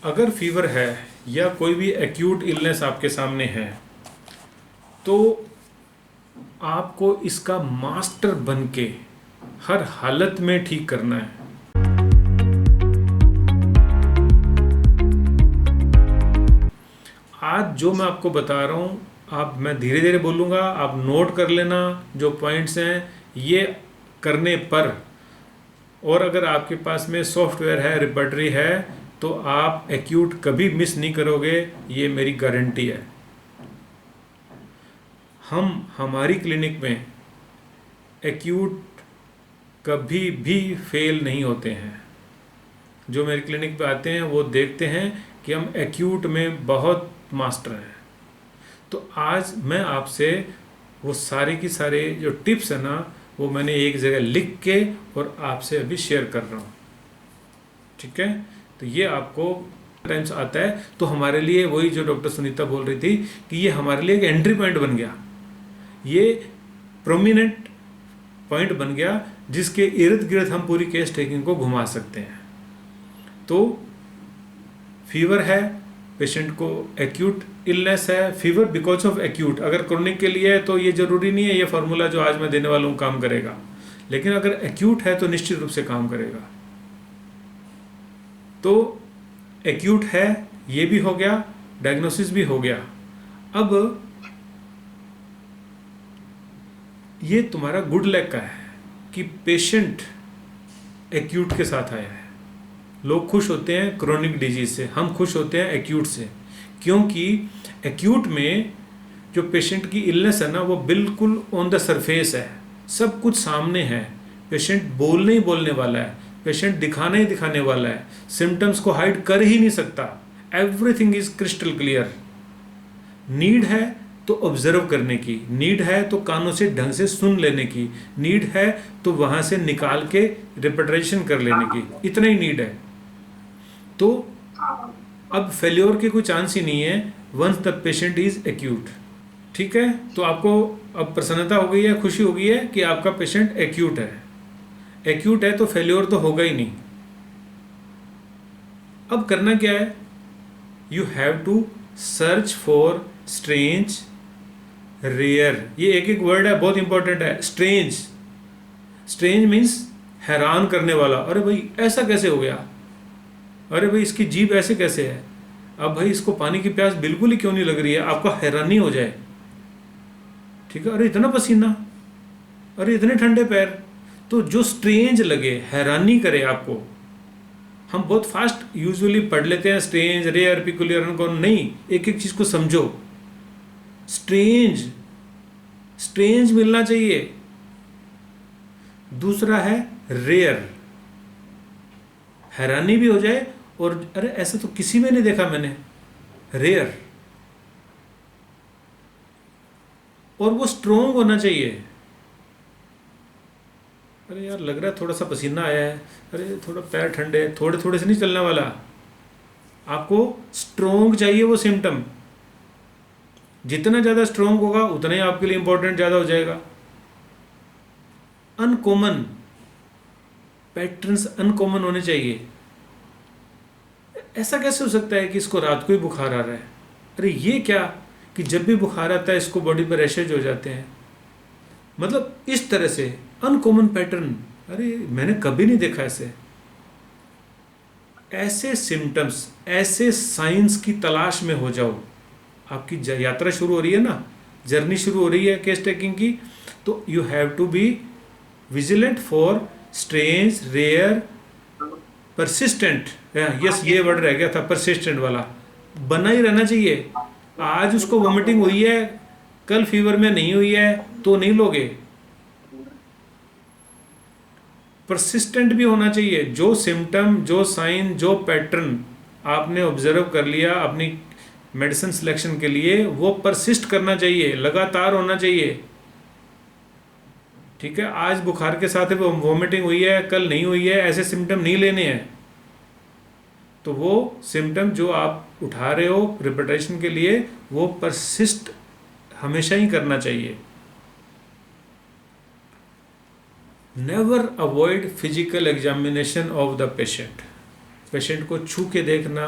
अगर फीवर है या कोई भी एक्यूट इलनेस आपके सामने है तो आपको इसका मास्टर बन के हर हालत में ठीक करना है। आज जो मैं आपको बता रहा हूँ, मैं धीरे धीरे बोलूँगा, आप नोट कर लेना जो पॉइंट्स हैं ये करने पर। और अगर आपके पास में सॉफ्टवेयर है, रिपर्टरी है, तो आप एक्यूट कभी मिस नहीं करोगे, ये मेरी गारंटी है। हमारी क्लिनिक में एक्यूट कभी भी फेल नहीं होते हैं। जो मेरी क्लिनिक पे आते हैं वो देखते हैं कि हम एक्यूट में बहुत मास्टर हैं। तो आज मैं आपसे वो सारे की सारे जो टिप्स है ना, वो मैंने एक जगह लिख के और आपसे अभी शेयर कर रहा हूँ। ठीक है, तो ये आपको टाइम्स आता है तो हमारे लिए, वही जो डॉक्टर सुनीता बोल रही थी कि ये हमारे लिए एक एंट्री पॉइंट बन गया, ये प्रोमिनेंट पॉइंट बन गया जिसके इर्द गिर्द हम पूरी केस टेकिंग को घुमा सकते हैं। तो फीवर है, पेशेंट को एक्यूट इलनेस है, फीवर बिकॉज ऑफ एक्यूट। अगर क्रोनिक के लिए है तो ये जरूरी नहीं है ये फार्मूला जो आज मैं देने वाला हूँ काम करेगा, लेकिन अगर एक्यूट है तो निश्चित रूप से काम करेगा। तो एक्यूट है, ये भी हो गया, डायग्नोसिस भी हो गया। अब ये तुम्हारा गुड लक का है कि पेशेंट एक्यूट के साथ आया है। लोग खुश होते हैं क्रोनिक डिजीज से, हम खुश होते हैं एक्यूट से, क्योंकि एक्यूट में जो पेशेंट की इलनेस है ना, वो बिल्कुल ऑन द सरफेस है, सब कुछ सामने है। पेशेंट बोलने ही बोलने वाला है, पेशेंट दिखाने ही दिखाने वाला है, सिम्टम्स को हाइड कर ही नहीं सकता, everything is crystal clear. Need है तो ऑब्जर्व करने की, नीड है तो कानों से ढंग से सुन लेने की, नीड है तो वहां से निकाल के रिपेट्रेशन कर लेने की, इतना ही नीड है। तो अब फेल्योर के कोई चांस ही नहीं है once the patient is acute. ठीक है, तो आपको अब प्रसन्नता हो गई है, खुशी हो गई है कि आपका पेशेंट एक्यूट है। एक्यूट है तो फेल्योर तो होगा ही नहीं। अब करना क्या है, you have to search for strange rare. ये एक एक वर्ड है, बहुत इंपॉर्टेंट है। स्ट्रेंज, स्ट्रेंज मीन्स हैरान करने वाला। अरे भाई ऐसा कैसे हो गया, अरे भाई इसकी जीभ ऐसे कैसे है, अब भाई इसको पानी की प्यास बिल्कुल ही क्यों नहीं लग रही है, आपको हैरानी हो जाए। ठीक है, अरे इतना पसीना, अरे इतने ठंडे पैर। तो जो स्ट्रेंज लगे, हैरानी करे आपको, हम बहुत फास्ट यूजुअली पढ़ लेते हैं स्ट्रेंज, रेयर, पिकुलियर, अनकॉमन। नहीं, एक एक चीज को समझो। स्ट्रेंज, स्ट्रेंज मिलना चाहिए। दूसरा है रेयर, हैरानी भी हो जाए और अरे ऐसा तो किसी में नहीं देखा मैंने, रेयर। और वो स्ट्रोंग होना चाहिए। अरे यार लग रहा है थोड़ा सा पसीना आया है, अरे थोड़ा पैर ठंडे, थोड़े थोड़े से नहीं चलने वाला, आपको स्ट्रोंग चाहिए वो सिम्टम। जितना ज़्यादा स्ट्रोंग होगा उतना ही आपके लिए इंपॉर्टेंट ज़्यादा हो जाएगा। अनकॉमन पैटर्न्स, अनकॉमन होने चाहिए। ऐसा कैसे हो सकता है कि इसको रात को ही बुखार आ रहा है, अरे ये क्या कि जब भी बुखार आता है इसको बॉडी पर रैशेज हो जाते हैं, मतलब इस तरह से अनकॉमन पैटर्न, अरे मैंने कभी नहीं देखा ऐसे। ऐसे सिम्टम्स, ऐसे साइंस की तलाश में हो जाओ। आपकी यात्रा शुरू हो रही है ना, जर्नी शुरू हो रही है केस टेकिंग की, तो you have to be vigilant for strange, rare, persistent. Yes, ये वर्ड रह गया था, परसिस्टेंट वाला बना ही रहना चाहिए। आज उसको वॉमिटिंग हुई है, कल फीवर में नहीं हुई है तो नहीं लोगे। परसिस्टेंट भी होना चाहिए। जो सिम्टम, जो साइन, जो पैटर्न आपने ऑब्जर्व कर लिया अपनी मेडिसिन सिलेक्शन के लिए, वो परसिस्ट करना चाहिए, लगातार होना चाहिए। ठीक है, आज बुखार के साथ वॉमिटिंग हुई है, कल नहीं हुई है, ऐसे सिम्टम नहीं लेने हैं। तो वो सिम्टम जो आप उठा रहे हो रिपिटेशन के लिए, वो परसिस्ट हमेशा ही करना चाहिए। Never avoid physical examination of the patient. Patient को छू के देखना,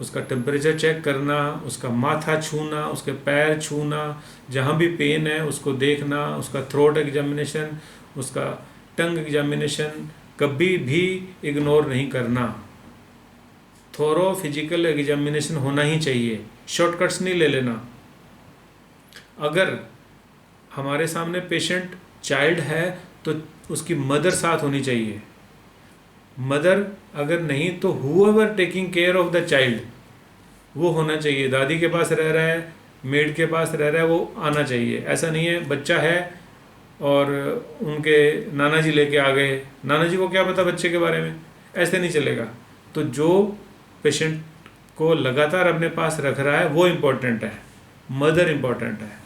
उसका टेम्परेचर चेक करना, उसका माथा छूना, उसके पैर छूना, जहाँ भी पेन है उसको देखना, उसका थ्रोट एग्जामिनेशन, उसका टंग एग्जामिनेशन कभी भी इग्नोर नहीं करना। थोरो फिजिकल एग्जामिनेशन होना ही चाहिए, शॉर्टकट्स नहीं ले लेना। अगर हमारे सामने पेशेंट चाइल्ड है तो उसकी मदर साथ होनी चाहिए। मदर अगर नहीं तो whoever taking care of the child वो होना चाहिए। दादी के पास रह रहा है, मेड के पास रह रहा है, वो आना चाहिए। ऐसा नहीं है बच्चा है और उनके नाना जी लेके आ गए, नाना जी को क्या पता बच्चे के बारे में, ऐसे नहीं चलेगा। तो जो पेशेंट को लगातार अपने पास रख रहा है वो इम्पोर्टेंट है, मदर इम्पोर्टेंट है।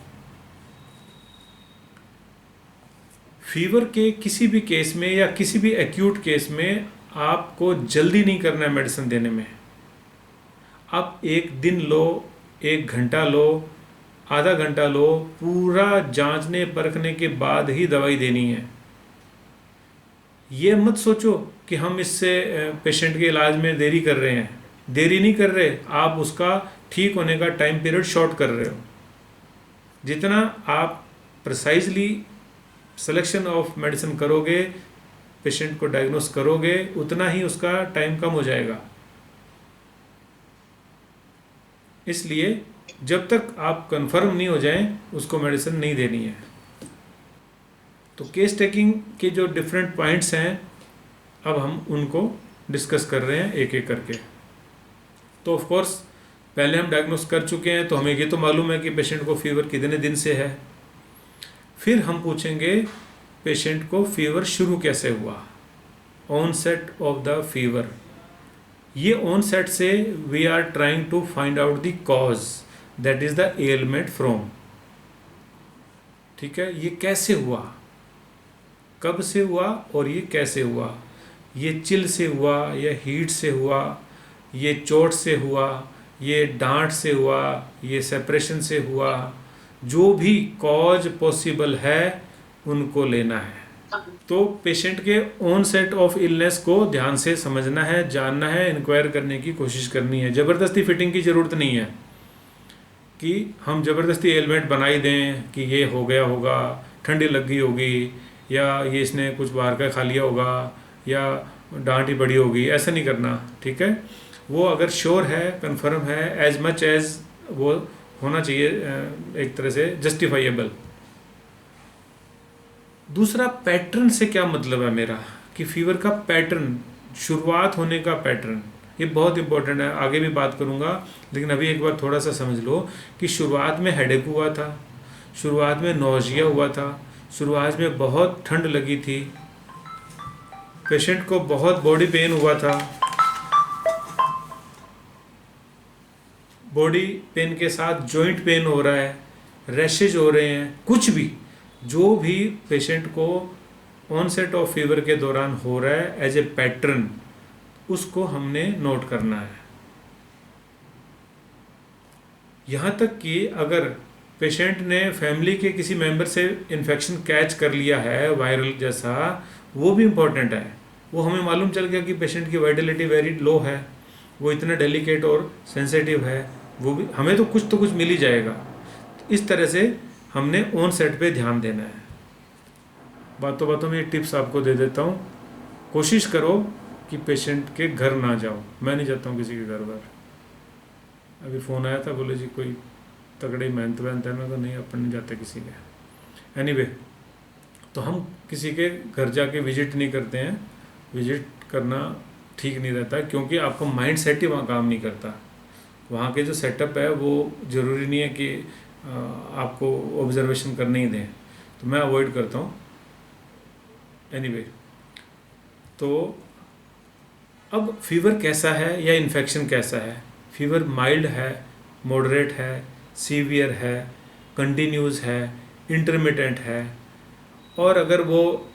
फीवर के किसी भी केस में या किसी भी एक्यूट केस में आपको जल्दी नहीं करना है मेडिसिन देने में। आप एक दिन लो, एक घंटा लो, आधा घंटा लो, पूरा जांचने परखने के बाद ही दवाई देनी है। ये मत सोचो कि हम इससे पेशेंट के इलाज में देरी कर रहे हैं, देरी नहीं कर रहे, आप उसका ठीक होने का टाइम पीरियड शॉर्ट कर रहे हो। जितना आप प्रिसाइजली सिलेक्शन ऑफ मेडिसिन करोगे, पेशेंट को डायग्नोस करोगे, उतना ही उसका टाइम कम हो जाएगा। इसलिए जब तक आप कंफर्म नहीं हो जाएं उसको मेडिसिन नहीं देनी है। तो केस टेकिंग के जो डिफरेंट पॉइंट्स हैं अब हम उनको डिस्कस कर रहे हैं एक एक करके। तो ऑफ कोर्स पहले हम डायग्नोस कर चुके हैं तो हमें ये तो मालूम है कि पेशेंट को फीवर कितने दिन से है। फिर हम पूछेंगे पेशेंट को फीवर शुरू कैसे हुआ, ऑनसेट ऑफ द फीवर। ये ऑनसेट से we are trying to find out the cause, that is the element from. ठीक है, ये कैसे हुआ, कब से हुआ और ये कैसे हुआ। ये चिल से हुआ या हीट से हुआ, ये चोट से हुआ, ये डांट से हुआ, ये सेपरेशन से हुआ। जो भी कॉज पॉसिबल है उनको लेना है। तो पेशेंट के ऑनसेट ऑफ इलनेस को ध्यान से समझना है, जानना है, इंक्वायर करने की कोशिश करनी है। ज़बरदस्ती फिटिंग की ज़रूरत नहीं है कि हम ज़बरदस्ती एलिमेंट बना ही दें कि ये हो गया होगा, ठंडी लग गई होगी, या ये इसने कुछ बाहर का खा लिया होगा, या डांट ही बड़ी होगी। ऐसा नहीं करना, ठीक है। वो अगर श्योर है, कंफर्म है, एज मच एज वो होना चाहिए एक तरह से जस्टिफाइएबल। दूसरा, पैटर्न से क्या मतलब है मेरा, कि फीवर का पैटर्न, शुरुआत होने का पैटर्न, ये बहुत इंपॉर्टेंट है। आगे भी बात करूँगा, लेकिन अभी एक बार थोड़ा सा समझ लो कि शुरुआत में हेडेक हुआ था, शुरुआत में नौजिया हुआ था, शुरुआत में बहुत ठंड लगी थी, पेशेंट को बहुत बॉडी पेन हुआ था, बॉडी पेन के साथ जॉइंट पेन हो रहा है, रैशेज हो रहे हैं, कुछ भी जो भी पेशेंट को ऑनसेट ऑफ फीवर के दौरान हो रहा है एज ए पैटर्न, उसको हमने नोट करना है। यहाँ तक कि अगर पेशेंट ने फैमिली के किसी मेंबर से इन्फेक्शन कैच कर लिया है वायरल जैसा, वो भी इम्पोर्टेंट है। वो हमें मालूम चल गया कि पेशेंट की वाइटलिटी वेरी लो है, वो इतना डेलिकेट और सेंसिटिव है, वो भी हमें तो कुछ मिल ही जाएगा। इस तरह से हमने ऑन सेट पे ध्यान देना है। बातों बातों में ये टिप्स आपको दे देता हूँ। कोशिश करो कि पेशेंट के घर ना जाओ। मैं नहीं जाता हूँ किसी के घर बार। अभी फ़ोन आया था, बोले जी कोई तगड़े मेहनत वहनत है, मैं तो नहीं, अपन नहीं जाते किसी के। एनीवे, तो हम किसी के घर जाके विजिट नहीं करते हैं। विजिट करना ठीक नहीं रहता, क्योंकि आपका माइंड सेट ही वहाँ काम नहीं करता। वहाँ के जो सेटअप है वो ज़रूरी नहीं है कि आपको ऑब्जर्वेशन करने ही दें, तो मैं अवॉइड करता हूँ। एनीवे, तो अब फीवर कैसा है या इन्फेक्शन कैसा है। फीवर माइल्ड है, मॉडरेट है, सीवियर है, कंटिन्यूस है, इंटरमिटेंट है। और अगर वो,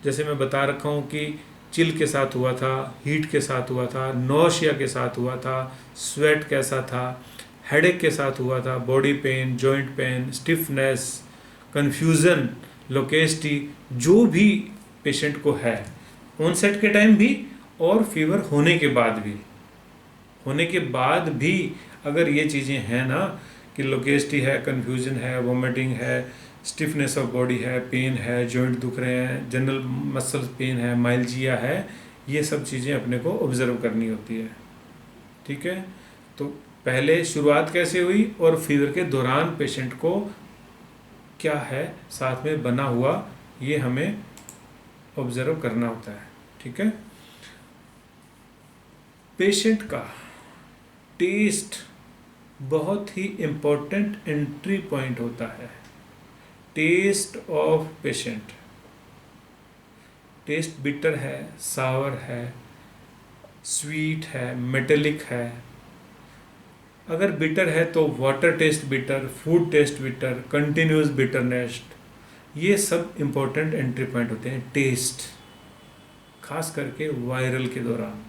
जैसे मैं बता रखा हूँ कि चिल के साथ हुआ था, हीट के साथ हुआ था, नौशिया के साथ हुआ था, स्वेट कैसा था, हेडेक के साथ हुआ था, body pain, joint pain, stiffness, confusion, loquacity, जो भी पेशेंट को है ऑनसेट के टाइम भी और फीवर होने के बाद भी, होने के बाद भी अगर ये चीज़ें हैं ना कि लोकेस्टी है, कन्फ्यूजन है, वोमिटिंग है, स्टिफनेस ऑफ बॉडी है, पेन है, जॉइंट दुख रहे हैं, जनरल मसल पेन है, माइल्जिया है, ये सब चीज़ें अपने को ऑब्जर्व करनी होती है। ठीक है, तो पहले शुरुआत कैसे हुई और फीवर के दौरान पेशेंट को क्या है साथ में बना हुआ, ये हमें ऑब्जर्व करना होता है। ठीक है, पेशेंट का टेस्ट बहुत ही इम्पोर्टेंट एंट्री पॉइंट होता है। Taste of patient, taste bitter है, सावर है, स्वीट है, मेटेलिक है। अगर बिटर है तो water taste bitter, food taste bitter, continuous bitterness, ये सब इम्पोर्टेंट एंट्री पॉइंट होते हैं टेस्ट, खास करके वायरल के दौरान।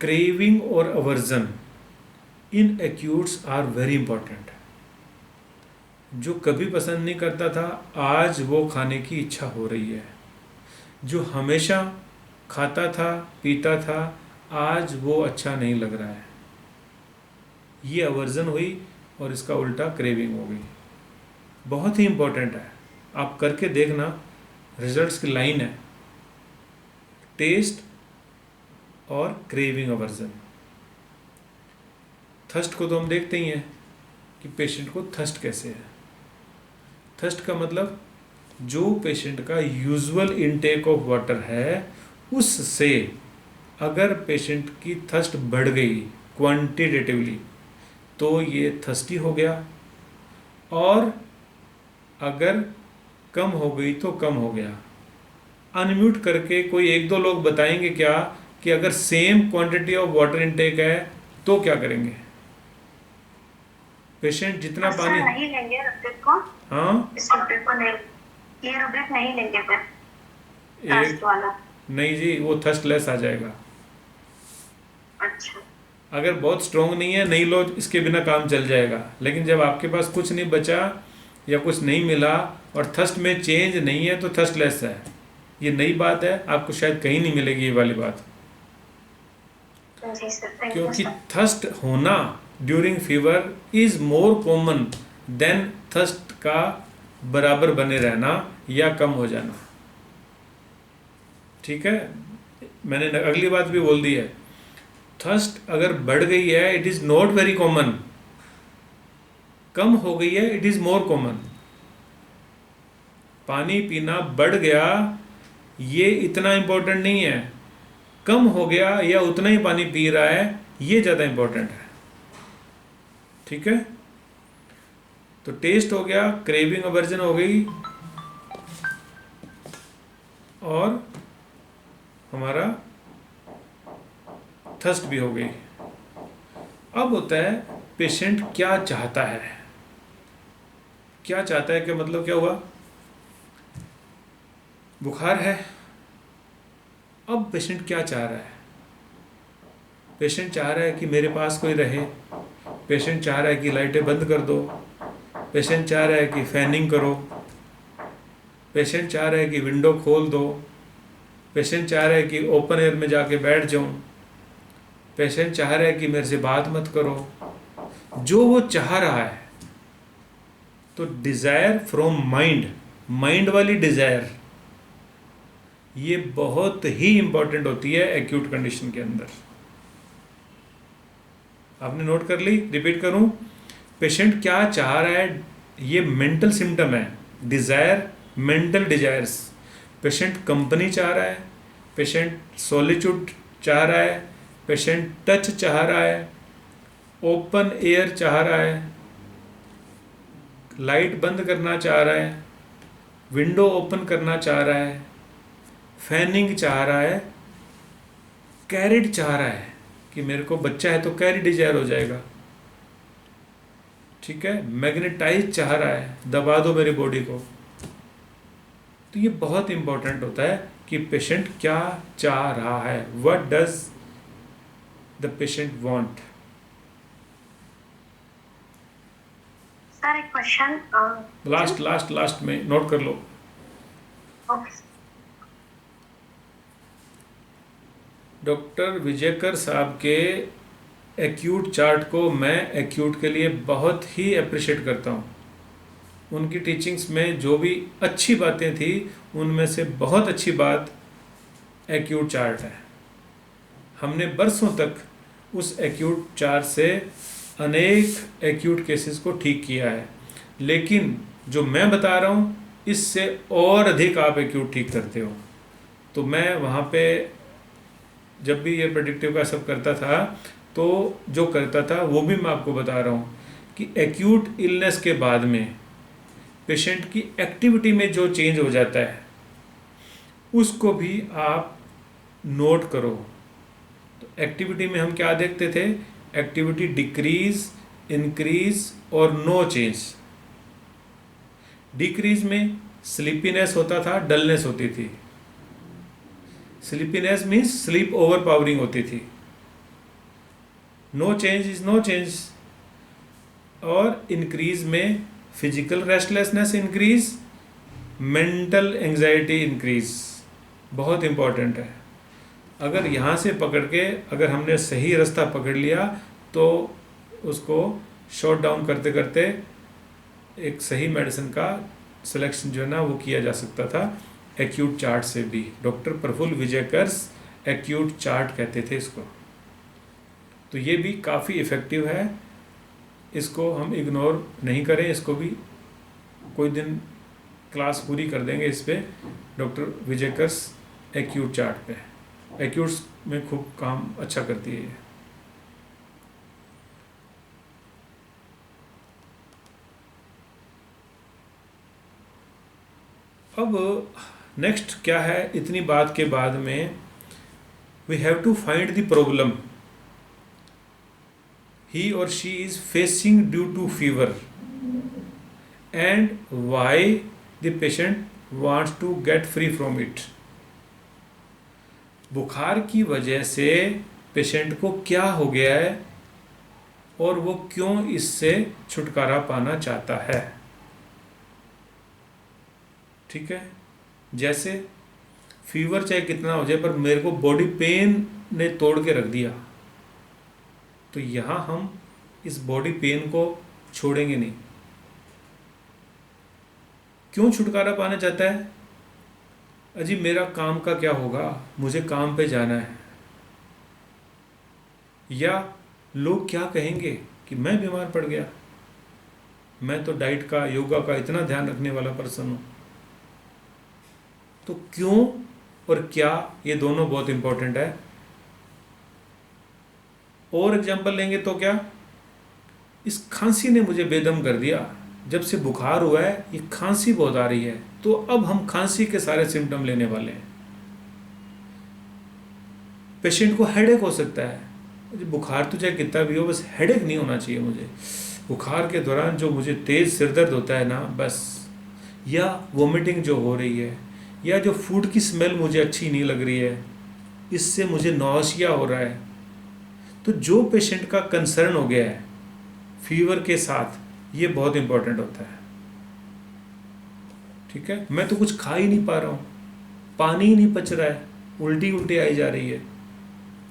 क्रेविंग और aversion in acutes are very important. जो कभी पसंद नहीं करता था, आज वो खाने की इच्छा हो रही है। जो हमेशा खाता था, पीता था, आज वो अच्छा नहीं लग रहा है। ये अवर्जन हुई और इसका उल्टा क्रेविंग हो गई। बहुत ही इंपॉर्टेंट है, आप करके देखना, रिजल्ट्स की लाइन है। टेस्ट और क्रेविंग, अवर्जन। थर्स्ट को तो हम देखते ही हैं कि पेशेंट को थर्स्ट कैसे है। थर्स्ट का मतलब जो पेशेंट का यूजुअल इनटेक ऑफ वाटर है, उससे अगर पेशेंट की थर्स्ट बढ़ गई क्वांटिटेटिवली तो ये थर्स्टी हो गया, और अगर कम हो गई तो कम हो गया। अनम्यूट करके कोई एक दो लोग बताएंगे क्या कि अगर same quantity of water intake है तो क्या करेंगे? पेशेंट जितना पानी नहीं लेंगे रुब्रिक को। हाँ, इस रुब्रिक को नहीं, ये रुब्रिक नहीं लेंगे फिर एक थर्स्ट वाला। नहीं जी, वो थर्स्ट लेस आ जाएगा। अच्छा, अगर बहुत स्ट्रोंग नहीं है, नहीं लो, इसके बिना काम चल जाएगा। लेकिन जब आपके पास कुछ नहीं बचा या कुछ नहीं मिला और थर्स्ट में चेंज नहीं है तो थर्स्ट लेस है। ये नई बात है, आपको शायद कहीं नहीं मिलेगी ये वाली बात। जी सर, थैंक यू क्योंकि सर। थर्स्ट होना during fever is more common than thirst का बराबर बने रहना या कम हो जाना। ठीक है, मैंने अगली बात भी बोल दी है। थर्स्ट अगर बढ़ गई है, it is not very common. कम हो गई है, इट इज मोर कॉमन। पानी पीना बढ़ गया, ये इतना इंपॉर्टेंट नहीं है। कम हो गया या उतना ही पानी पी रहा है, ये ज़्यादा इंपॉर्टेंट है। ठीक है, तो टेस्ट हो गया, क्रेविंग अवर्जन हो गई, और हमारा थर्स्ट भी हो गई। अब होता है पेशेंट क्या चाहता है। क्या चाहता है, क्या मतलब क्या हुआ? बुखार है, अब पेशेंट क्या चाह रहा है? पेशेंट चाह रहा है कि मेरे पास कोई रहे। पेशेंट चाह रहा है कि लाइटें बंद कर दो। पेशेंट चाह रहा है कि फैनिंग करो। पेशेंट चाह रहा है कि विंडो खोल दो। पेशेंट चाह रहा है कि ओपन एयर में जाके बैठ जाऊं। पेशेंट चाह रहा है कि मेरे से बात मत करो। जो वो चाह रहा है, तो डिज़ायर फ्रॉम माइंड, माइंड वाली डिज़ायर, ये बहुत ही इंपॉर्टेंट होती है एक्यूट कंडीशन के अंदर। आपने नोट कर ली? रिपीट करूं? पेशेंट क्या चाह रहा है, ये मेंटल सिम्टम है। Desire, mental desires. Patient company चाह रहा है, पेशेंट सॉलिट्यूड चाह रहा है, पेशेंट टच चाह रहा है, ओपन एयर चाह रहा है, लाइट बंद करना चाह रहा है, विंडो ओपन करना चाह रहा है, फैनिंग चाह रहा है, कैरिड चाह रहा है कि मेरे को बच्चा है तो कैरी डिजायर हो जाएगा। ठीक है, मैग्नेटाइज चाह रहा है, दबा दो मेरी बॉडी को। तो ये बहुत इंपॉर्टेंट होता है कि पेशेंट क्या चाह रहा है, what does the patient want. Sir एक क्वेश्चन, लास्ट में नोट कर लो। ओके। डॉक्टर विजयकर साहब के एक्यूट चार्ट को मैं एक्यूट के लिए बहुत ही अप्रिशिएट करता हूँ। उनकी टीचिंग्स में जो भी अच्छी बातें थी उनमें से बहुत अच्छी बात एक्यूट चार्ट है। हमने बरसों तक उस एक्यूट चार्ट से अनेक एक्यूट केसेस को ठीक किया है, लेकिन जो मैं बता रहा हूँ इससे और अधिक आप एक्यूट ठीक करते हो। तो मैं वहाँ पे जब भी ये प्रेडिक्टिव का सब करता था तो जो करता था वो भी मैं आपको बता रहा हूँ कि एक्यूट इलनेस के बाद में पेशेंट की एक्टिविटी में जो चेंज हो जाता है उसको भी आप नोट करो। तो एक्टिविटी में हम क्या देखते थे? एक्टिविटी डिक्रीज, इंक्रीज और नो चेंज। डिक्रीज में स्लीपीनेस होता था, डलनेस होती थी। Sleepiness means sleep overpowering होती थी। No change is no change. और इंक्रीज में physical restlessness increase, mental anxiety increase. बहुत इंपॉर्टेंट है। अगर यहाँ से पकड़ के अगर हमने सही रास्ता पकड़ लिया तो उसको शॉर्ट डाउन करते करते एक सही मेडिसिन का सिलेक्शन जो है ना वो किया जा सकता था एक्यूट चार्ट से भी। डॉक्टर प्रफुल्ल विजयकर्स एक्यूट चार्ट कहते थे इसको। तो ये भी काफ़ी इफ़ेक्टिव है, इसको हम इग्नोर नहीं करें। इसको भी कोई दिन क्लास पूरी कर देंगे इस पे, डॉक्टर विजयकर्स एक्यूट चार्ट पे। एक्यूट्स में खूब काम अच्छा करती है ये। अब नेक्स्ट क्या है? इतनी बात के बाद में we have to find the problem he or she is facing due to fever and why the patient wants to get free from it। बुखार की वजह से पेशेंट को क्या हो गया है और वो क्यों इससे छुटकारा पाना चाहता है। ठीक है, जैसे फीवर चाहे कितना हो जाए पर मेरे को बॉडी पेन ने तोड़ के रख दिया, तो यहाँ हम इस बॉडी पेन को छोड़ेंगे नहीं। क्यों छुटकारा पाना चाहता है? अजी मेरा काम का क्या होगा, मुझे काम पे जाना है, या लोग क्या कहेंगे कि मैं बीमार पड़ गया, मैं तो डाइट का योगा का इतना ध्यान रखने वाला पर्सन हूँ। तो क्यों और क्या, ये दोनों बहुत इंपॉर्टेंट है। और एग्जाम्पल लेंगे तो क्या, इस खांसी ने मुझे बेदम कर दिया, जब से बुखार हुआ है ये खांसी बहुत आ रही है, तो अब हम खांसी के सारे सिम्टम लेने वाले हैं। पेशेंट को हेडेक हो सकता है, मुझे बुखार तो चाहे कितना भी हो बस हेडेक नहीं होना चाहिए मुझे। बुखार के दौरान जो मुझे तेज़ सिरदर्द होता है ना बस, या वोमिटिंग जो हो रही है, या जो फूड की स्मेल मुझे अच्छी नहीं लग रही है, इससे मुझे नौसिया हो रहा है। तो जो पेशेंट का कंसर्न हो गया है फीवर के साथ, ये बहुत इंपॉर्टेंट होता है। ठीक है, मैं तो कुछ खा ही नहीं पा रहा हूँ, पानी ही नहीं पच रहा है, उल्टी उल्टी आई जा रही है।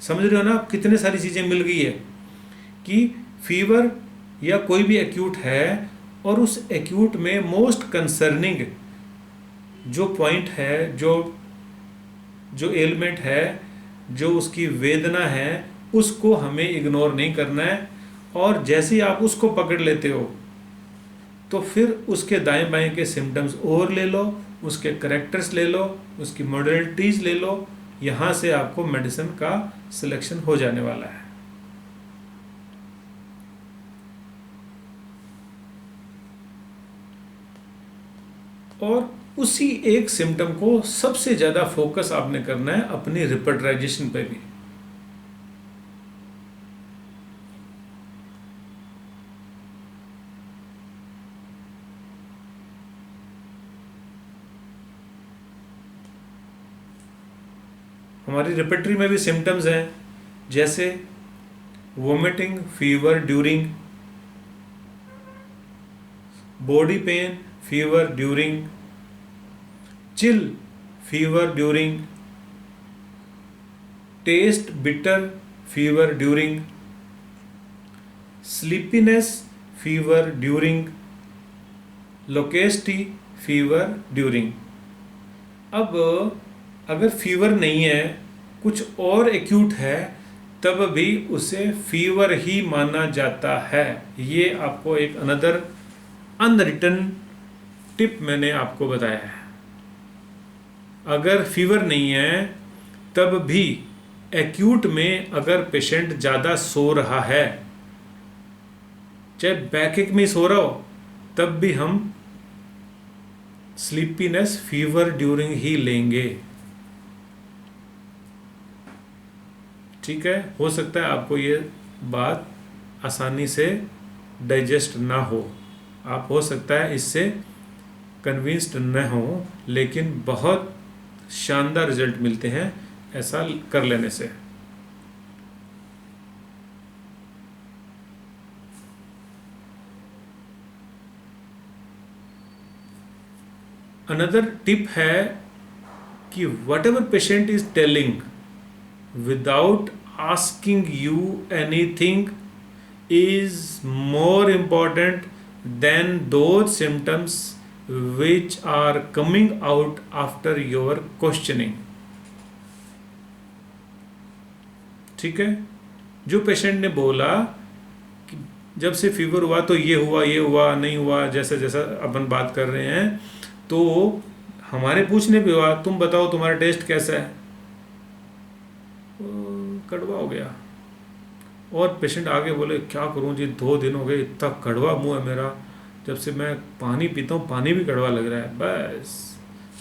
समझ रहे हो ना, कितने सारी चीज़ें मिल गई है कि फीवर या कोई भी एक्यूट है, और उस एक्यूट में मोस्ट कंसर्निंग जो पॉइंट है, जो एलिमेंट है, जो उसकी वेदना है, उसको हमें इग्नोर नहीं करना है। और जैसे ही आप उसको पकड़ लेते हो तो फिर उसके दाएं बाएं के सिम्टम्स और ले लो, उसके करेक्टर्स ले लो, उसकी मॉडलिटीज़ ले लो, यहाँ से आपको मेडिसिन का सिलेक्शन हो जाने वाला है। और उसी एक सिम्टम को सबसे ज़्यादा फोकस आपने करना है अपनी रिपर्टराइजेशन पे भी। हमारी रिपेटरी में भी सिम्टम्स हैं, जैसे vomiting, fever during, body pain, fever during, chill, fever during, taste bitter fever during, sleepiness fever during, loquacity fever during. अब अगर फीवर नहीं है, कुछ और एक्यूट है, तब भी उसे फीवर ही माना जाता है। ये आपको एक अनदर अनरिटन टिप मैंने आपको बताया है। अगर फीवर नहीं है तब भी एक्यूट में अगर पेशेंट ज़्यादा सो रहा है, चाहे बैकएक में सो रहा हो, तब भी हम स्लीपीनेस फीवर ड्यूरिंग ही लेंगे। ठीक है, हो सकता है आपको ये बात आसानी से डाइजेस्ट ना हो, आप हो सकता है इससे कन्विंस्ड न हो, लेकिन बहुत शानदार रिजल्ट मिलते हैं ऐसा कर लेने से। अनदर टिप है कि what ever patient is telling without asking you anything is more important than those symptoms which are coming out after your questioning। ठीक है, जो पेशेंट ने बोला कि जब से फीवर हुआ तो ये हुआ नहीं हुआ, जैसा जैसा अपन बात कर रहे हैं, तो हमारे पूछने पे हुआ तुम बताओ तुम्हारा टेस्ट कैसा है, कड़वा हो गया। और पेशेंट आगे बोले क्या करूं जी, 2 दिन हो गए, इतना कड़वा मुंह है मेरा, जब से मैं पानी पीता हूं पानी भी कड़वा लग रहा है। बस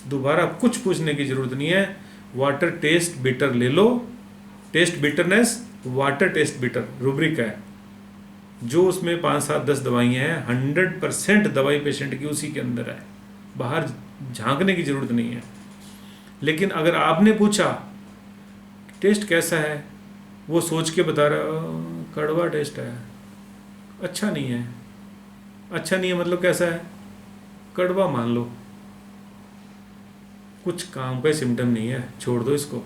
दोबारा कुछ पूछने की ज़रूरत नहीं है, वाटर टेस्ट बिटर ले लो। Taste bitterness, water taste bitter rubric है, जो उसमें 5, 7, 10 दवाइयाँ हैं, 100% दवाई पेशेंट की उसी के अंदर है, बाहर झांकने की ज़रूरत नहीं है। लेकिन अगर आपने पूछा टेस्ट कैसा है, वो सोच के बता रहा कड़वा टेस्ट है, अच्छा नहीं है। अच्छा नहीं है मतलब कैसा है, कड़वा मान लो, कुछ काम का सिम्टम नहीं है, छोड़ दो इसको।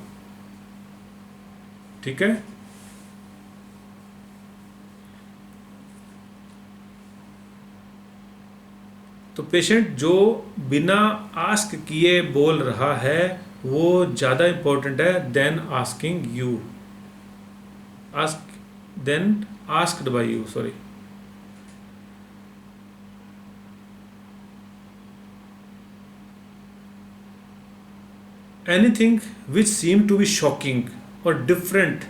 ठीक है, तो पेशेंट जो बिना आस्क किए बोल रहा है वो ज़्यादा इंपॉर्टेंट है than asking you, then asked by you, sorry. Anything which seem to be shocking or different,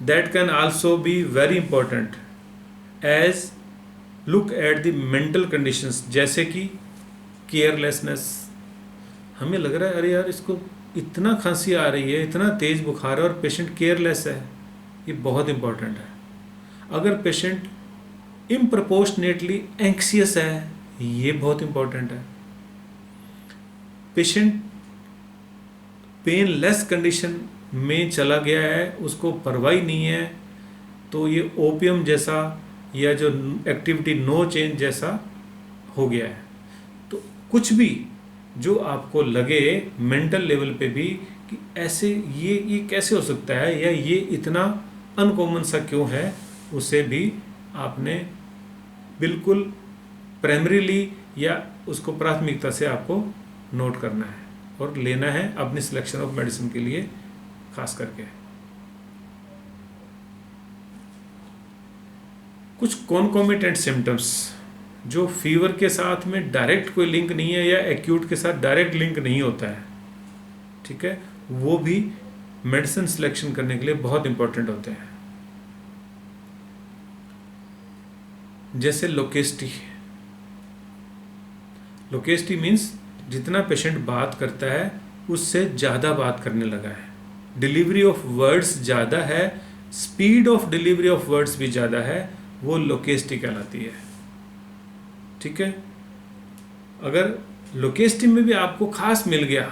that can also be very important, as look at the mental conditions, जैसे कि केयरलेसनेस। हमें लग रहा है अरे यार इसको इतना खांसी आ रही है, इतना तेज़ बुखार है और पेशेंट केयरलेस है, ये बहुत इंपॉर्टेंट है। अगर पेशेंट इम्प्रपोर्शनेटली एंक्सियस है, ये बहुत इंपॉर्टेंट है। पेशेंट पेनलेस कंडीशन में चला गया है, उसको परवाह नहीं है, तो ये ओपियम जैसा या जो एक्टिविटी नो चेंज जैसा हो गया है। तो कुछ भी जो आपको लगे मेंटल लेवल पे भी कि ऐसे ये कैसे हो सकता है या ये इतना अनकॉमन सा क्यों है, उसे भी आपने बिल्कुल प्राइमरीली या उसको प्राथमिकता से आपको नोट करना है और लेना है अपनी सिलेक्शन ऑफ मेडिसिन के लिए खास करके। कुछ कॉन्कोमिटेंट सिम्टम्स जो फीवर के साथ में डायरेक्ट कोई लिंक नहीं है या एक्यूट के साथ डायरेक्ट लिंक नहीं होता है, ठीक है, वो भी मेडिसिन सिलेक्शन करने के लिए बहुत इंपॉर्टेंट होते हैं। जैसे लोकेस्टी। लोकेस्टी मीन्स जितना पेशेंट बात करता है उससे ज़्यादा बात करने लगा है, डिलीवरी ऑफ वर्ड्स ज़्यादा है, speed of delivery of words भी ज़्यादा है, वो लोकेस्टी कहलाती है। ठीक है, अगर लोकेस्टी में भी आपको खास मिल गया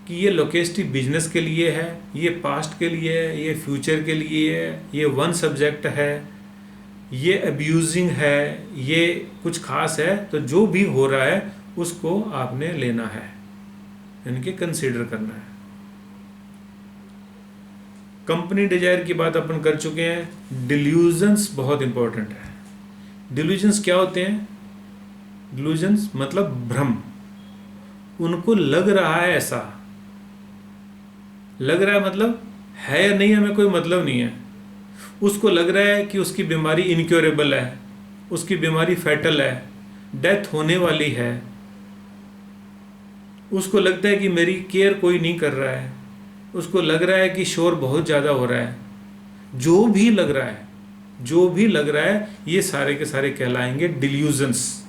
कि ये लोकेस्टी बिजनेस के लिए है, ये पास्ट के लिए है, ये फ्यूचर के लिए है, ये वन सब्जेक्ट है, ये अब्यूजिंग है, ये कुछ खास है, तो जो भी हो रहा है उसको आपने लेना है, यानी कि कंसीडर करना है। कंपनी डिजायर की बात अपन कर चुके हैं। डिल्यूजन्स बहुत इंपॉर्टेंट है। डिल्यूजन्स क्या होते हैं? डिल्यूजन्स मतलब भ्रम। उनको लग रहा है ऐसा, लग रहा है मतलब है या नहीं हमें कोई मतलब नहीं है। उसको लग रहा है कि उसकी बीमारी इनक्योरेबल है, उसकी बीमारी फैटल है, डेथ होने वाली है। उसको लगता है कि मेरी केयर कोई नहीं कर रहा है, उसको लग रहा है कि शोर बहुत ज़्यादा हो रहा है। जो भी लग रहा है, जो भी लग रहा है, ये सारे के सारे कहलाएंगे डिल्यूजन्स।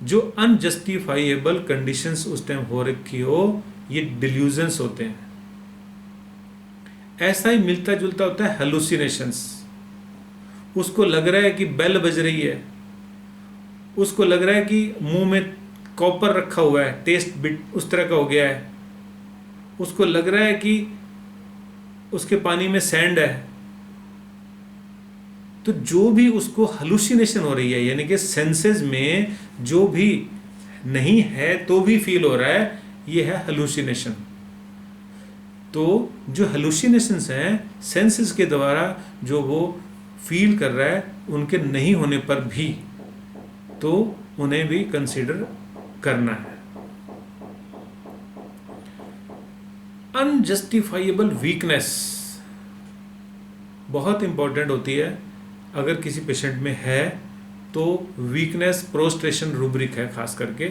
जो अनजस्टिफाइएबल कंडीशंस उस टाइम हो रखी हो, ये डिल्यूजन्स होते हैं। ऐसा ही मिलता जुलता होता है हेलुसिनेशंस। उसको लग रहा है कि बेल बज रही है, उसको लग रहा है कि मुंह में कॉपर रखा हुआ है, टेस्ट बिट उस तरह का हो गया है। उसको लग रहा है कि उसके पानी में सैंड है। तो जो भी उसको हेलुसिनेशन हो रही है, यानी कि सेंसेस में जो भी नहीं है तो भी फील हो रहा है, ये है हेलुसिनेशन। तो जो हेलुसिनेशंस हैं सेंसेस के द्वारा जो वो फील कर रहा है, उनके नहीं होने पर भी, तो उन्हें भी कंसीडर करना है। अनजस्टिफाइएबल वीकनेस बहुत इंपॉर्टेंट होती है। अगर किसी पेशेंट में है तो वीकनेस प्रोस्ट्रेशन रूब्रिक है, खास करके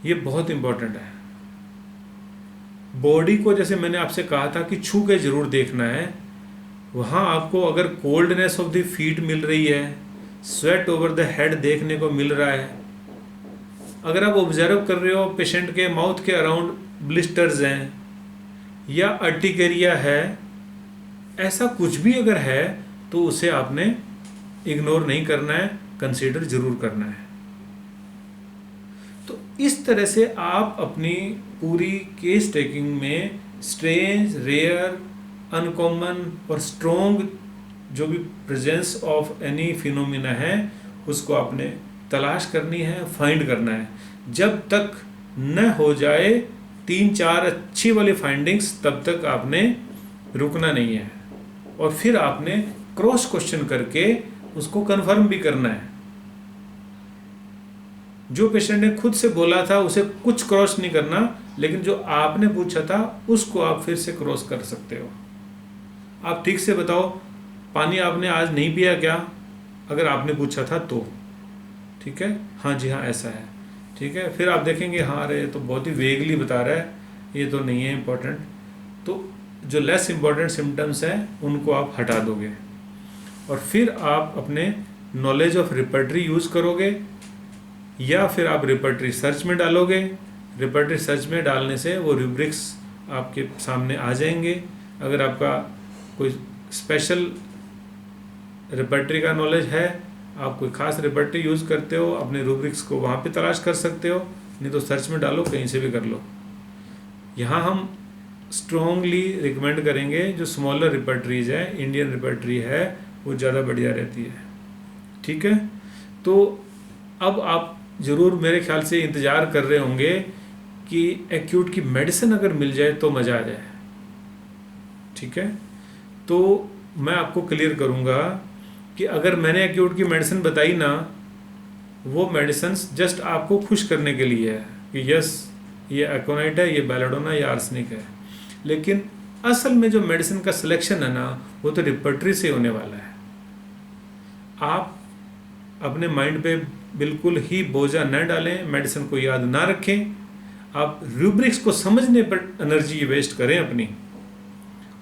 ये बहुत इंपॉर्टेंट है। बॉडी को जैसे मैंने आपसे कहा था कि छू के जरूर देखना है। वहाँ आपको अगर कोल्डनेस ऑफ द फीट मिल रही है, स्वेट ओवर द हेड देखने को मिल रहा है, अगर आप ऑब्जर्व कर रहे हो पेशेंट के माउथ के अराउंड ब्लिस्टर्स हैं या अर्टिकेरिया है, ऐसा कुछ भी अगर है तो उसे आपने इग्नोर नहीं करना है, कंसीडर जरूर करना है। तो इस तरह से आप अपनी पूरी केस टेकिंग में स्ट्रेंज, रेयर, अनकॉमन और स्ट्रोंग जो भी प्रेजेंस ऑफ एनी फिनोमिना है उसको आपने तलाश करनी है, फाइंड करना है। जब तक न हो जाए 3-4 अच्छी वाली फाइंडिंग्स, तब तक आपने रुकना नहीं है। और फिर आपने क्रॉस क्वेश्चन करके उसको कंफर्म भी करना है। जो पेशेंट ने खुद से बोला था उसे कुछ क्रॉस नहीं करना, लेकिन जो आपने पूछा था उसको आप फिर से क्रॉस कर सकते हो। आप ठीक से बताओ, पानी आपने आज नहीं पिया क्या? अगर आपने पूछा था तो ठीक है, हाँ जी हाँ ऐसा है, ठीक है। फिर आप देखेंगे हाँ अरे तो बहुत ही वेगली बता रहा है, ये तो नहीं है इम्पोर्टेंट। तो जो लेस इम्पोर्टेंट सिम्टम्स हैं उनको आप हटा दोगे और फिर आप अपने नॉलेज ऑफ रिपर्टरी यूज़ करोगे या फिर आप रिपर्टरी सर्च में डालोगे। रिपर्टरी सर्च में डालने से वो रूब्रिक्स आपके सामने आ जाएंगे। अगर आपका कोई स्पेशल रिपर्टरी का नॉलेज है, आप कोई ख़ास रिपर्टरी यूज़ करते हो, अपने रूब्रिक्स को वहाँ पे तलाश कर सकते हो, नहीं तो सर्च में डालो, कहीं से भी कर लो। यहाँ हम स्ट्रॉन्गली रिकमेंड करेंगे जो स्मॉलर रिपर्टरीज है, इंडियन रिपर्टरी है, वो ज़्यादा बढ़िया रहती है, ठीक है। तो अब आप ज़रूर मेरे ख्याल से इंतज़ार कर रहे होंगे कि एक्यूट की मेडिसिन अगर मिल जाए तो मज़ा आ जाए, ठीक है। तो मैं आपको क्लियर करूँगा कि अगर मैंने एक्यूट की मेडिसिन बताई ना, वो मेडिसिन जस्ट आपको खुश करने के लिए है कि यस ये एकोनाइट है, ये बेलाडोना, ये आर्सेनिक है। लेकिन असल में जो मेडिसिन का सिलेक्शन है ना, वो तो रिपर्टरी से होने वाला है। आप अपने माइंड पे बिल्कुल ही बोझा न डालें, मेडिसिन को याद ना रखें, आप रूब्रिक्स को समझने पर एनर्जी वेस्ट करें अपनी।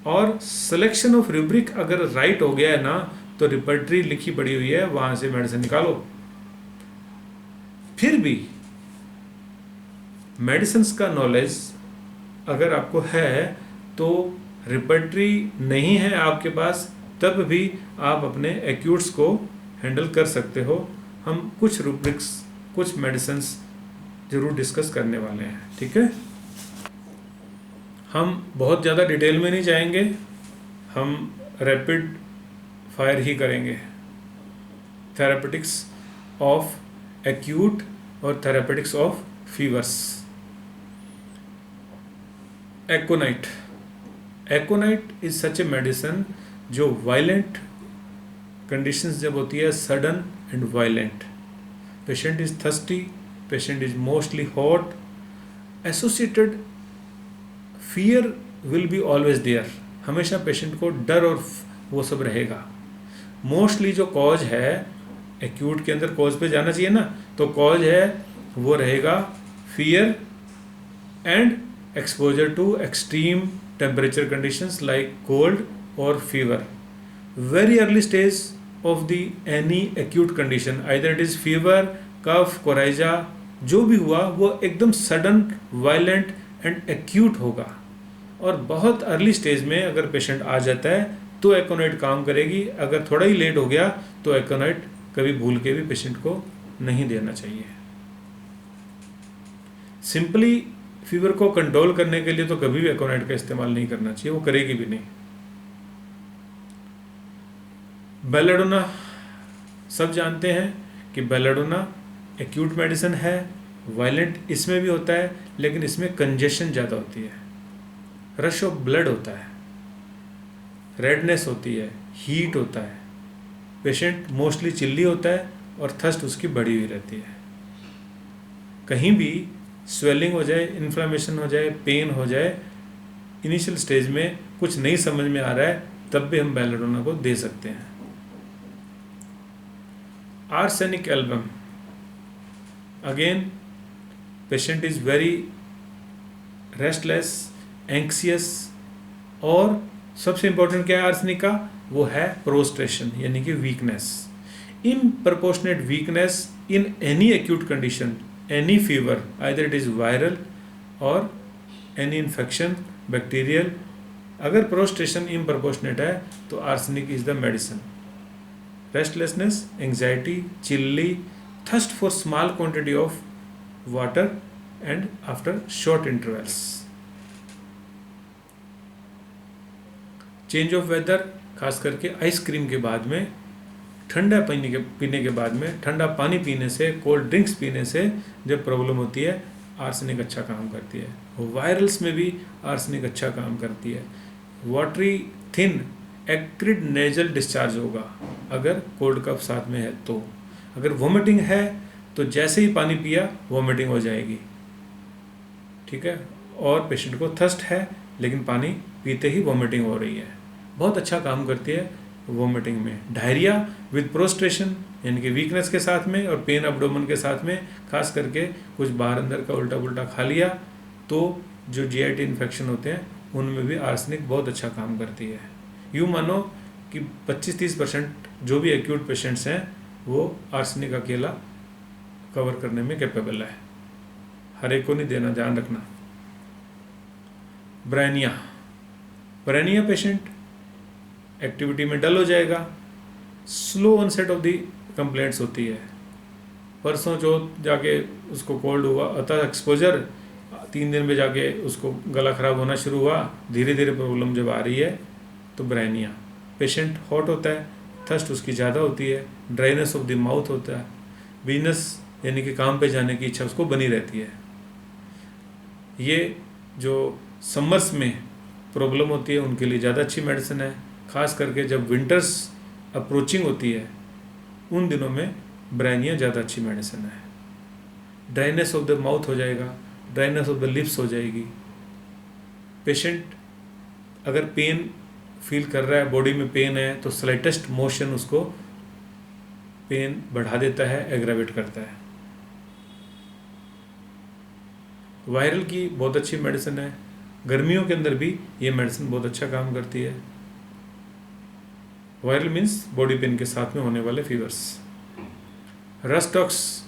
और सिलेक्शन ऑफ रूब्रिक अगर राइट हो गया है ना, तो रिपर्टरी लिखी पड़ी हुई है, वहाँ से मेडिसिन निकालो। फिर भी मेडिसिन्स का नॉलेज अगर आपको है तो रिपर्टरी नहीं है आपके पास, तब भी आप अपने एक्यूट्स को हैंडल कर सकते हो। हम कुछ रूब्रिक्स, कुछ मेडिसिन्स ज़रूर डिस्कस करने वाले हैं, ठीक है। हम बहुत ज़्यादा डिटेल में नहीं जाएंगे, हम रैपिड फायर ही करेंगे। थेरापेटिक्स ऑफ एक्यूट और therapeutics of fevers. Aconite. Aconite is such a medicine जो वायलेंट कंडीशंस जब होती है, sudden and violent, patient is thirsty, patient is mostly hot, associated fear will be always there, हमेशा patient को डर और वो सब रहेगा. मोस्टली जो कॉज है, एक्यूट के अंदर कॉज पे जाना चाहिए ना, तो कॉज है वो रहेगा fear and exposure to extreme temperature conditions like cold or fever. Very early stage of the any acute condition, either it is fever, cough, coryza, जो भी हुआ वो एकदम सडन, वायलेंट एंड एक्यूट होगा. और बहुत अर्ली स्टेज में अगर पेशेंट आ जाता है तो एकोनाइट काम करेगी. अगर थोड़ा ही लेट हो गया तो एकोनाइट कभी भूल के भी पेशेंट को नहीं देना चाहिए. सिंपली फीवर को कंट्रोल करने के लिए तो कभी भी एकोनाइट का इस्तेमाल नहीं करना चाहिए, वो करेगी भी नहीं. बेलाडोना सब जानते हैं कि बेलाडोना एक्यूट मेडिसिन है, वायलेंट इसमें भी होता है, लेकिन इसमें कंजेशन ज़्यादा होती है, रश ऑफ ब्लड होता है, रेडनेस होती है, हीट होता है, पेशेंट मोस्टली चिल्ली होता है और थर्स्ट उसकी बढ़ी हुई रहती है. कहीं भी स्वेलिंग हो जाए, इन्फ्लामेशन हो जाए, पेन हो जाए, इनिशियल स्टेज में कुछ नहीं समझ में आ रहा है, तब भी हम बेलाडोना को दे सकते हैं. Arsenic album, again patient is very restless, anxious, और सबसे इंपॉर्टेंट क्या है आर्सेनिक का, वो है प्रोस्ट्रेशन यानी कि weakness. In proportionate weakness in any acute condition, any fever, either it is viral or any infection, bacterial, अगर prostration improportionate है तो arsenic is the medicine. Restlessness, anxiety, chilly, thirst for small quantity of water and after short intervals. Change of weather, खास करके ice cream के बाद में, ठंडा पीने के बाद में, ठंडा पानी पीने से, कोल्ड ड्रिंक्स पीने से जब प्रॉब्लम होती है, आर्सेनिक अच्छा काम करती है. वायरल्स में भी आर्सेनिक अच्छा काम करती है. Watery thin acrid nasal discharge होगा अगर कोल्ड कफ साथ में है तो. अगर वोमिटिंग है तो जैसे ही पानी पिया वोमिटिंग हो जाएगी, ठीक है. और पेशेंट को थर्स्ट है लेकिन पानी पीते ही वोमिटिंग हो रही है, बहुत अच्छा काम करती है वोमिटिंग में. डायरिया विद प्रोस्ट्रेशन यानी कि वीकनेस के साथ में और पेन अब्डोमन के साथ में, खास करके कुछ बाहर अंदर का उल्टा पुल्टा खा लिया तो जो GIT इन्फेक्शन होते हैं उनमें भी आर्सेनिक बहुत अच्छा काम करती है. यूँ मानो कि 25-30% जो भी एक्यूट पेशेंट्स हैं वो आर्सेनिक अकेला कवर करने में कैपेबल है. हर एक को नहीं देना, ध्यान रखना. ब्रायनिया पेशेंट एक्टिविटी में डल हो जाएगा, slow onset of the complaints होती है. परसों जो जाके उसको कोल्ड हुआ अतः एक्सपोजर, 3 दिन में जाके उसको गला ख़राब होना शुरू हुआ, धीरे धीरे प्रॉब्लम जब आ रही है तो ब्रायनिया. पेशेंट हॉट होता है, थर्स्ट उसकी ज़्यादा होती है, ड्राइनेस ऑफ द माउथ होता है, वीनस यानी कि काम पे जाने की इच्छा उसको बनी रहती है. ये जो समर्स में प्रॉब्लम होती है उनके लिए ज़्यादा अच्छी मेडिसिन है. खास करके जब विंटर्स अप्रोचिंग होती है उन दिनों में ब्रायनिया ज़्यादा अच्छी मेडिसिन है. ड्राइनेस ऑफ द माउथ हो जाएगा, ड्राइनेस ऑफ द लिप्स हो जाएगी. पेशेंट अगर पेन फील कर रहा है, बॉडी में पेन है, तो स्लाइटेस्ट मोशन उसको पेन बढ़ा देता है, एग्रावेट करता है. वायरल की बहुत अच्छी मेडिसिन है, गर्मियों के अंदर भी ये मेडिसिन बहुत अच्छा काम करती है. वायरल मीन्स बॉडी पेन के साथ में होने वाले फीवर्स. रस्टॉक्स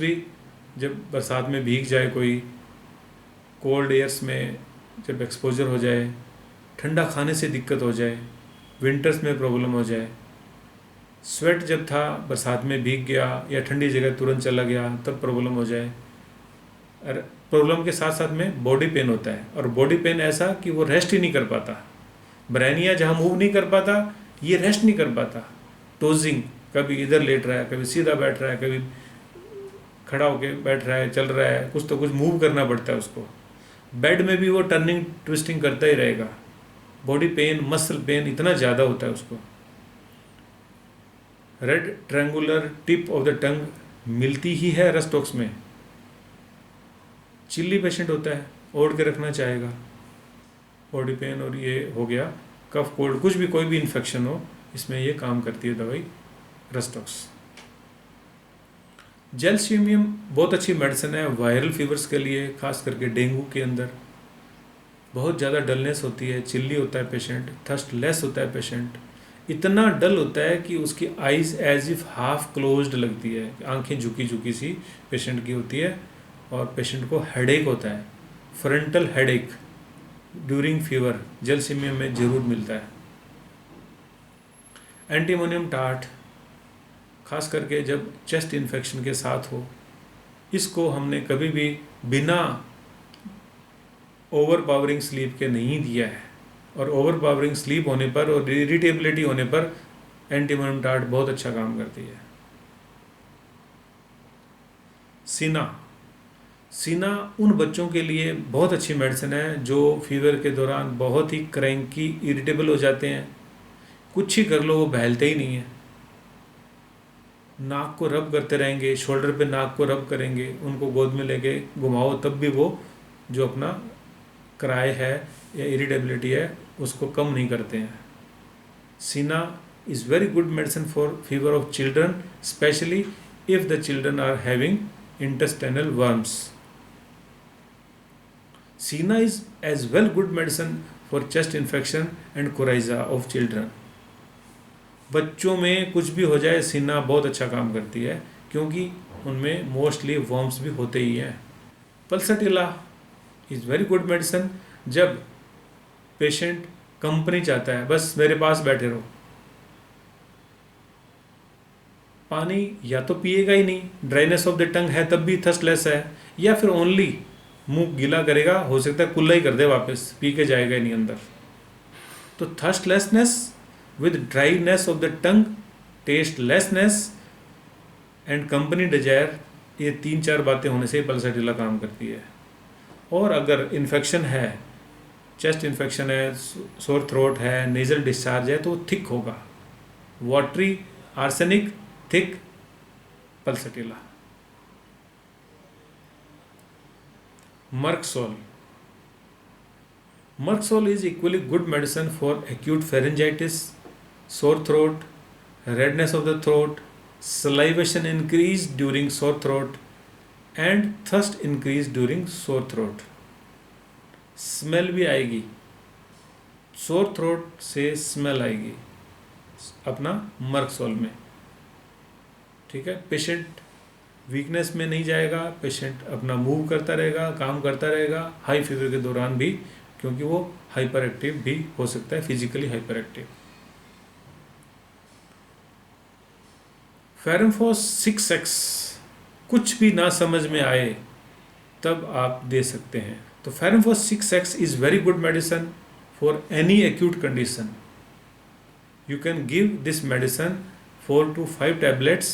भी जब बरसात में भीग जाए, कोई कोल्ड एयर्स में जब एक्सपोजर हो जाए, ठंडा खाने से दिक्कत हो जाए, विंटर्स में प्रॉब्लम हो जाए, स्वेट जब था बरसात में भीग गया या ठंडी जगह तुरंत चला गया तब प्रॉब्लम हो जाए. प्रॉब्लम के साथ साथ में बॉडी पेन होता है, और बॉडी पेन ऐसा कि वो रेस्ट ही नहीं कर पाता. ब्रायनिया जहाँ मूव नहीं कर पाता, ये रेस्ट नहीं कर पाता. टोजिंग, कभी इधर लेट रहा है, कभी सीधा बैठ रहा है, कभी खड़ा होके बैठ रहा है, चल रहा है, कुछ तो कुछ मूव करना पड़ता है उसको. बेड में भी वो टर्निंग ट्विस्टिंग करता ही रहेगा। बॉडी पेन, मसल पेन इतना ज़्यादा होता है उसको। Red triangular tip of the tongue मिलती ही है रस्टॉक्स में। चिल्ली पेशेंट होता है, ओढ़ के रखना चाहेगा। बॉडी पेन और ये हो गया, कफ कोल्ड, कुछ भी कोई भी इन्फेक्शन हो, इसमें ये काम करती है दवाई रस्टॉक्स। जेलसीमियम बहुत अच्छी मेडिसिन है वायरल फीवर्स के लिए, खास करके डेंगू के अंदर। बहुत ज़्यादा डलनेस होती है, चिल्ली होता है पेशेंट, थर्स्ट लेस होता है पेशेंट, इतना डल होता है कि उसकी eyes as if half closed लगती है, आंखें झुकी झुकी सी पेशेंट की होती है। और पेशेंट को हेडेक होता है, frontal headache during fever gelsemium में ज़रूर मिलता है। एंटीमोनियम टार्ट, खास करके जब चेस्ट इन्फेक्शन के साथ हो, इसको हमने कभी भी बिना ओवर पावरिंग स्लीप के नहीं दिया है। और ओवर पावरिंग स्लीप होने पर और इरिटेबिलिटी होने पर एंटीमोनियम टार्ट बहुत अच्छा काम करती है। सीना उन बच्चों के लिए बहुत अच्छी मेडिसिन है जो फीवर के दौरान बहुत ही क्रैंकी, इरिटेबल हो जाते हैं। कुछ ही कर लो वो बहलते ही नहीं है, नाक को रब करते रहेंगे, शोल्डर पे नाक को रब करेंगे, उनको गोद में लेके घुमाओ तब भी वो जो अपना क्राई है या इरिटेबिलिटी है उसको कम नहीं करते हैं। Cina is very good medicine for fever of children, specially if the children are having intestinal worms. Cina is as well good medicine for chest infection and coryza of children. बच्चों में कुछ भी हो जाए, सीना बहुत अच्छा काम करती है क्योंकि उनमें मोस्टली वर्म्स भी होते ही हैं। Pulsatilla is very good medicine जब पेशेंट कंपनी चाहता है, बस मेरे पास बैठे रहो। पानी या तो पिएगा ही नहीं, ड्राइनेस ऑफ द टंग है तब भी थर्स्टलेस है, या फिर ओनली मुंह गीला करेगा, हो सकता है कुल्ला ही कर दे वापस, पी के जाएगा ही नहीं अंदर। तो थर्स्टलेसनेस with dryness of the tongue, tastelessness and company desire, ये 3-4 बातें होने से पल्सटिला काम करती है। और अगर इन्फेक्शन है, चेस्ट इन्फेक्शन है, सोर थ्रोट है, नेजल डिस्चार्ज है, तो वो थिक होगा, watery, arsenic, thick Pulsatilla. Merxol is equally good medicine for acute pharyngitis, sore throat, redness of the throat, salivation increase during sore throat, and thirst increase during sore throat. Smell भी आएगी, sore throat से smell आएगी अपना Merc Sol में, ठीक है। Patient weakness में नहीं जाएगा, पेशेंट अपना मूव करता रहेगा, काम करता रहेगा हाई फीवर के दौरान भी, क्योंकि वो हाइपर एक्टिव भी हो सकता है, फिजिकली हाइपर एक्टिव। फेरमफॉस 6X कुछ भी ना समझ में आए तब आप दे सकते हैं। तो फेरमफॉस 6X is very good medicine for any acute condition. You can give this medicine 4 to 5 tablets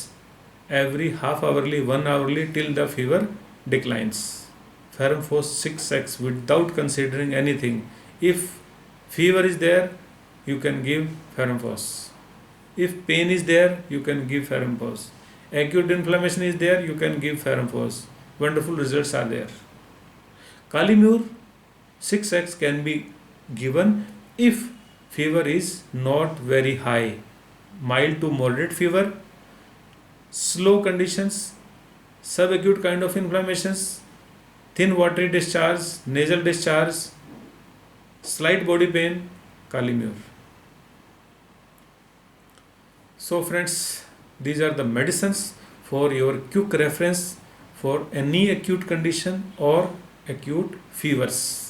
every half hourly, 1 hourly till the fever declines. Feramphos 6X without considering anything. If fever is there, you can give Feramphos. If pain is there, you can give Feramphos. Acute inflammation is there, you can give Feramphos. Wonderful results are there. Calimure 6X can be given if fever is not very high, mild to moderate fever, slow conditions, subacute kind of inflammations, thin watery discharge, nasal discharge, slight body pain, Calimure. So friends, these are the medicines for your quick reference for any acute condition or acute fevers.